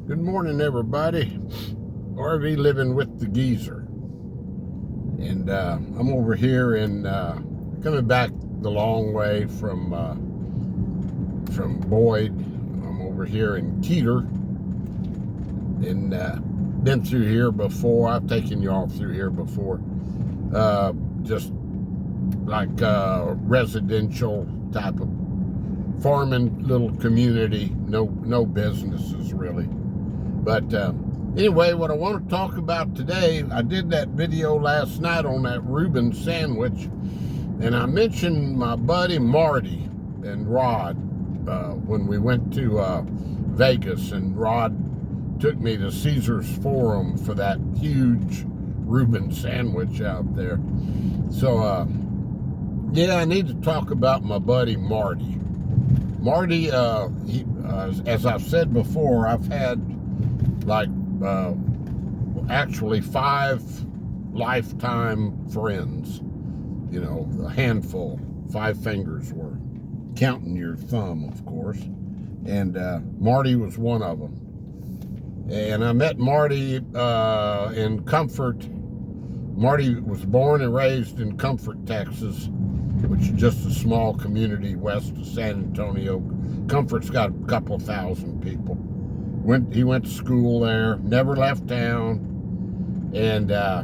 Good morning, everybody. RV living with the geezer, and I'm over here in coming back the long way from Boyd. I'm over here in Keeter, and been through here before. I've taken you all through here before. Just like residential type of farming little community. No businesses really. But anyway, what I want to talk about today, I did that video last night on that Reuben sandwich, and I mentioned my buddy Marty and Rod when we went to Vegas, and Rod took me to Caesar's Forum for that huge Reuben sandwich out there. So, yeah, I need to talk about my buddy Marty. Marty, as I've said before, I've had like actually 5 lifetime friends, a handful, 5 fingers worth, counting your thumb, of course. And Marty was one of them. And I met Marty in Comfort. Marty was born and raised in Comfort, Texas, which is just a small community west of San Antonio. Comfort's got a couple thousand people. He went to school there, never left town, and I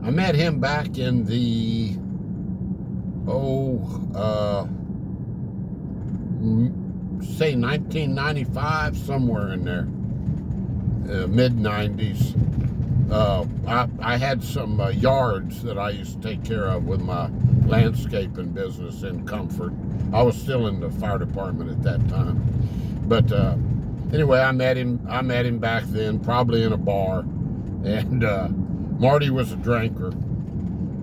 met him back in the say 1995, somewhere in there, mid-90s. I had some yards that I used to take care of with my landscaping business in Comfort. I was still in the fire department at that time, but anyway, I met him back then, probably in a bar, and Marty was a drinker,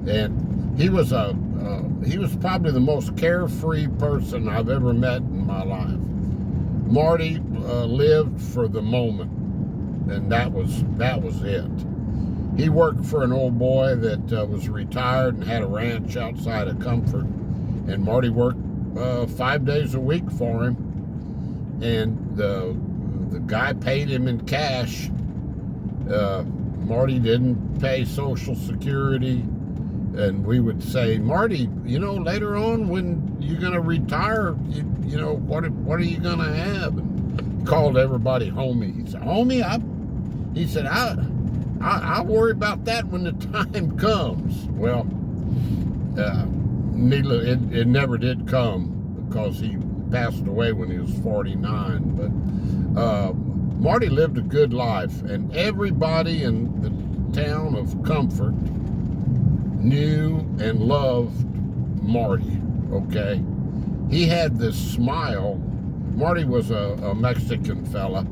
and he was probably the most carefree person I've ever met in my life. Marty lived for the moment, and that was it. He worked for an old boy that was retired and had a ranch outside of Comfort, and Marty worked 5 days a week for him, and the guy paid him in cash. Marty didn't pay Social Security, and we would say, Marty, later on when you're gonna retire, what are you gonna have? And he called everybody homie. He said, homie, I'll worry about that when the time comes. Well, it never did come, because he passed away when he was 49. But Marty lived a good life, and everybody in the town of Comfort knew and loved Marty, okay? He had this smile. Marty was a Mexican fella,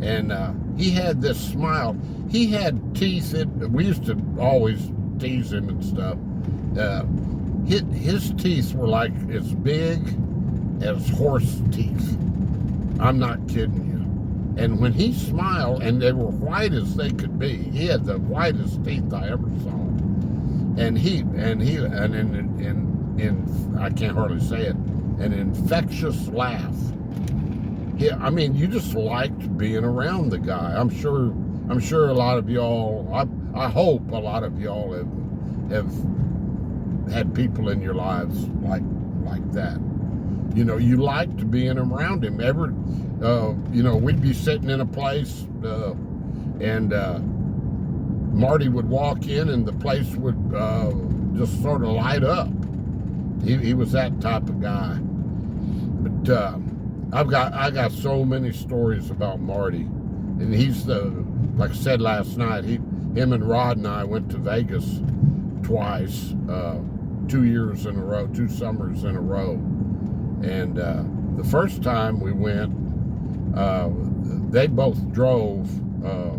and he had this smile. He had teeth. We used to always tease him and stuff. His teeth were like as big as horse teeth. I'm not kidding you. And when he smiled, and they were white as they could be, he had the whitest teeth I ever saw. And I can't hardly say it, an infectious laugh. Yeah, I mean, you just liked being around the guy. I'm sure a lot of y'all, I hope a lot of y'all have had people in your lives like that. You liked being around him. We'd be sitting in a place, and Marty would walk in, and the place would just sort of light up. He was that type of guy. But I got so many stories about Marty, and he's like I said last night, him and Rod and I went to Vegas twice, 2 years in a row, 2 summers in a row. And the first time we went, they both drove.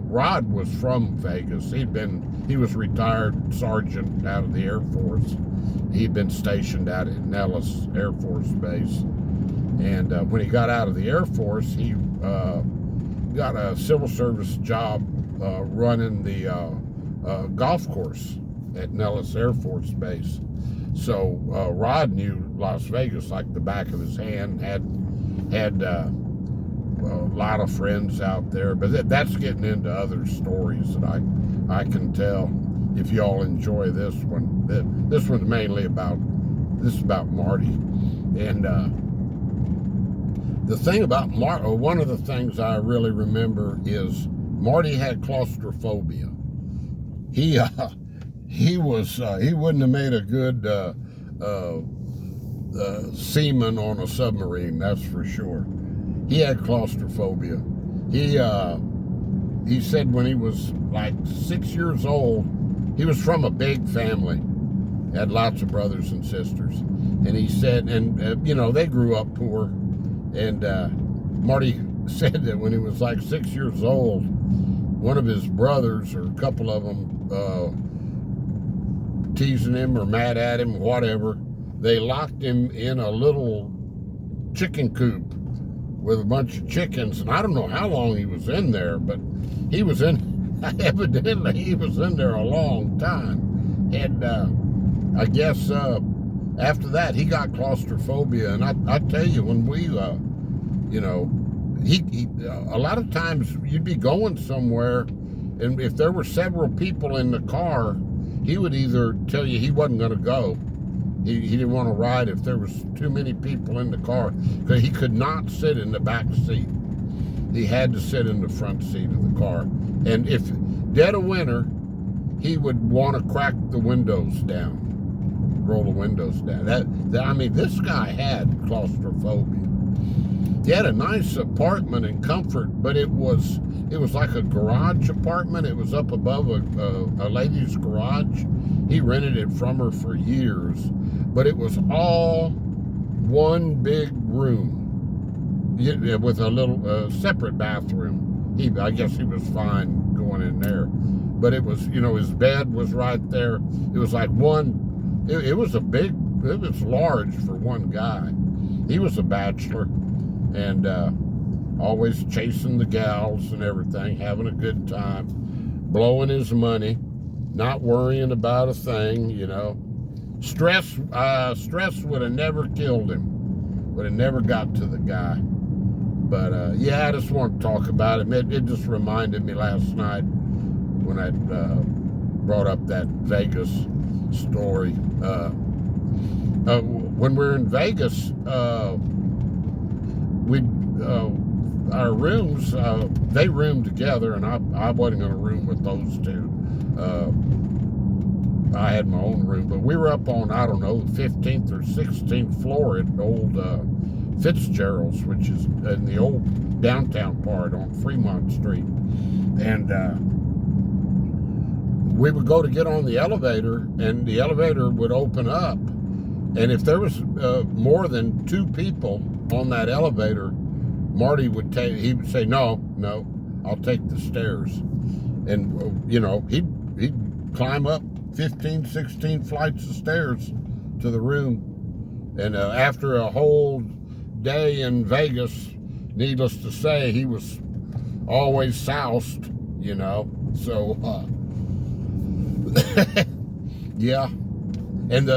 Rod was from Vegas. He was retired sergeant out of the Air Force. He'd been stationed out at Nellis Air Force Base. And when he got out of the Air Force, he got a civil service job running the golf course at Nellis Air Force Base. So Rod knew Las Vegas like the back of his hand, had lot of friends out there, but that's getting into other stories that I can tell. If y'all enjoy this one, this one's mainly about Marty. And the thing about one of the things I really remember is Marty had claustrophobia. He wouldn't have made a good seaman on a submarine, that's for sure. He had claustrophobia. He said when he was like 6 years old, he was from a big family, had lots of brothers and sisters, and he said, and you know, they grew up poor, and Marty said that when he was like 6 years old, one of his brothers, or a couple of them, teasing him or mad at him, whatever, they locked him in a little chicken coop with a bunch of chickens, and I don't know how long he was in there, but he was evidently he was in there a long time. And I guess after that he got claustrophobia. And I tell you, when we you know, he a lot of times you'd be going somewhere, and if there were several people in the car, he would either tell you he wasn't going to go. He didn't want to ride if there was too many people in the car, because he could not sit in the back seat. He had to sit in the front seat of the car. And if dead of winter, he would want to crack the windows down, roll the windows down. I mean, this guy had claustrophobia. He had a nice apartment in Comfort, but it was like a garage apartment. It was up above a lady's garage. He rented it from her for years, but it was all one big room with a little separate bathroom. I guess he was fine going in there, but it was, you know, his bed was right there. It was like one. It was large for one guy. He was a bachelor, and always chasing the gals and everything, having a good time, blowing his money, not worrying about a thing, you know. Stress would have never killed him, would have never got to the guy. But yeah, I just want to talk about it. It just reminded me last night when I brought up that Vegas story. When we were in Vegas, our rooms, they roomed together, and I wasn't going to room with those two. I had my own room, but we were up on, I don't know, the 15th or 16th floor at old Fitzgerald's, which is in the old downtown part on Fremont Street. And we would go to get on the elevator, and the elevator would open up, and if there was more than two people on that elevator, Marty would say, no, I'll take the stairs. And you know, he'd climb up 15, 16 flights of stairs to the room. And after a whole day in Vegas, needless to say, he was always soused, you know. So yeah. And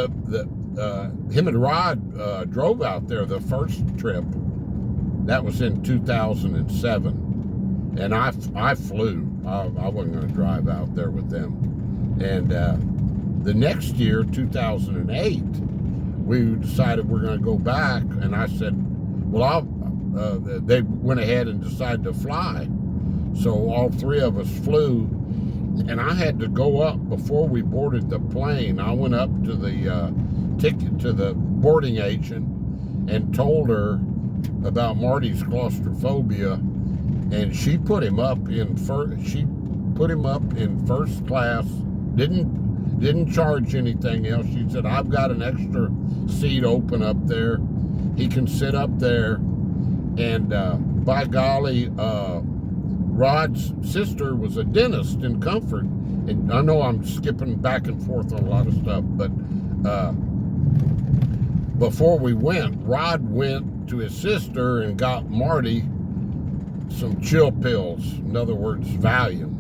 him and Rod drove out there the first trip. That was in 2007, and I flew. I wasn't going to drive out there with them. And the next year, 2008, we decided we're going to go back, and I said, well, they went ahead and decided to fly. So all three of us flew, and I had to go up before we boarded the plane. I went up to the boarding agent and told her about Marty's claustrophobia, and she put him up in first class. Didn't charge anything else. She said, I've got an extra seat open up there. He can sit up there. And by golly, Rod's sister was a dentist in Comfort. And I know I'm skipping back and forth on a lot of stuff, but before we went, Rod went to his sister and got Marty some chill pills, in other words, Valium,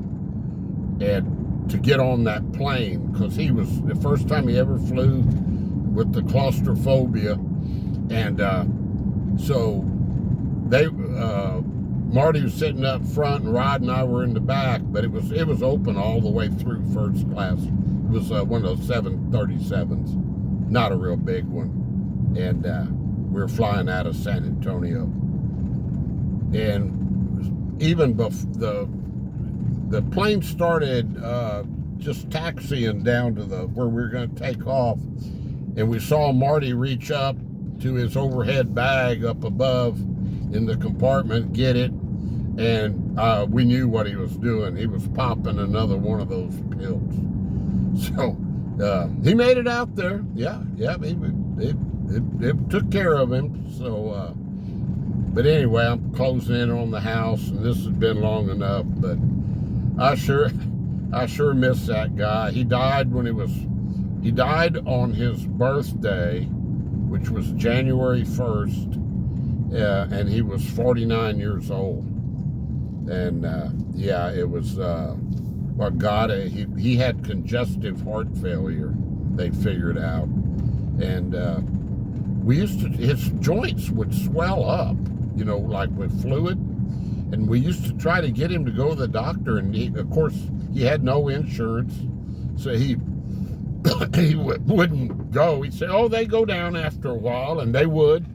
and to get on that plane, because he was the first time he ever flew with the claustrophobia. And so they Marty was sitting up front and Rod and I were in the back, but it was open all the way through first class. It was one of those 737s, not a real big one. And we were flying out of San Antonio. And even the plane started just taxiing down to where we were going to take off, and we saw Marty reach up to his overhead bag up above in the compartment, get it, and we knew what he was doing. He was popping another one of those pills. So he made it out there. Yeah, it took care of him. So, but anyway, I'm closing in on the house, and this has been long enough. But I sure miss that guy. He died on his birthday, which was January 1st, and he was 49 years old. And yeah, it was he had congestive heart failure, they figured out. And his joints would swell up, like with fluid. And we used to try to get him to go to the doctor, and of course, he had no insurance, so he wouldn't go. He'd say, "Oh, they go down after a while," and they would.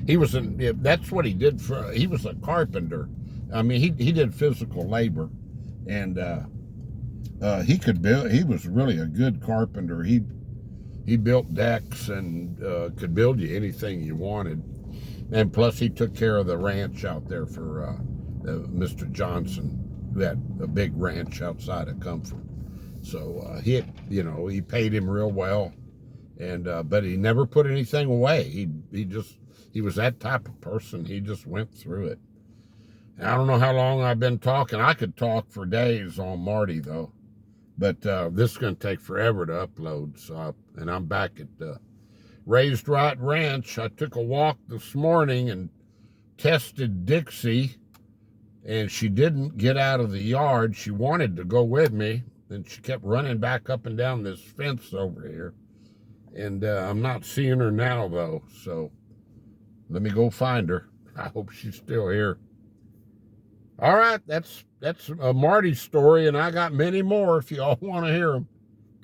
That's what he did he was a carpenter. I mean, he did physical labor, and he could build. He was really a good carpenter. He built decks and could build you anything you wanted. And plus, he took care of the ranch out there for Mr. Johnson, who had a big ranch outside of Comfort. So he paid him real well, and but he never put anything away. He was that type of person. He just went through it. And I don't know how long I've been talking. I could talk for days on Marty though, but this is going to take forever to upload. So and I'm back at the Raised Right Ranch. I took a walk this morning and tested Dixie, and she didn't get out of the yard. She wanted to go with me, and she kept running back up and down this fence over here. And I'm not seeing her now, though, so let me go find her. I hope she's still here. All right, that's a Marty story, and I got many more if y'all want to hear them.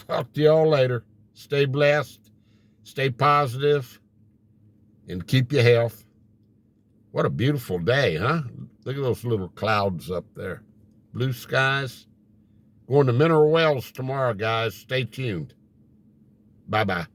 Talk to y'all later. Stay blessed. Stay positive, and keep your health. What a beautiful day, huh? Look at those little clouds up there. Blue skies. Going to Mineral Wells tomorrow, guys. Stay tuned. Bye-bye.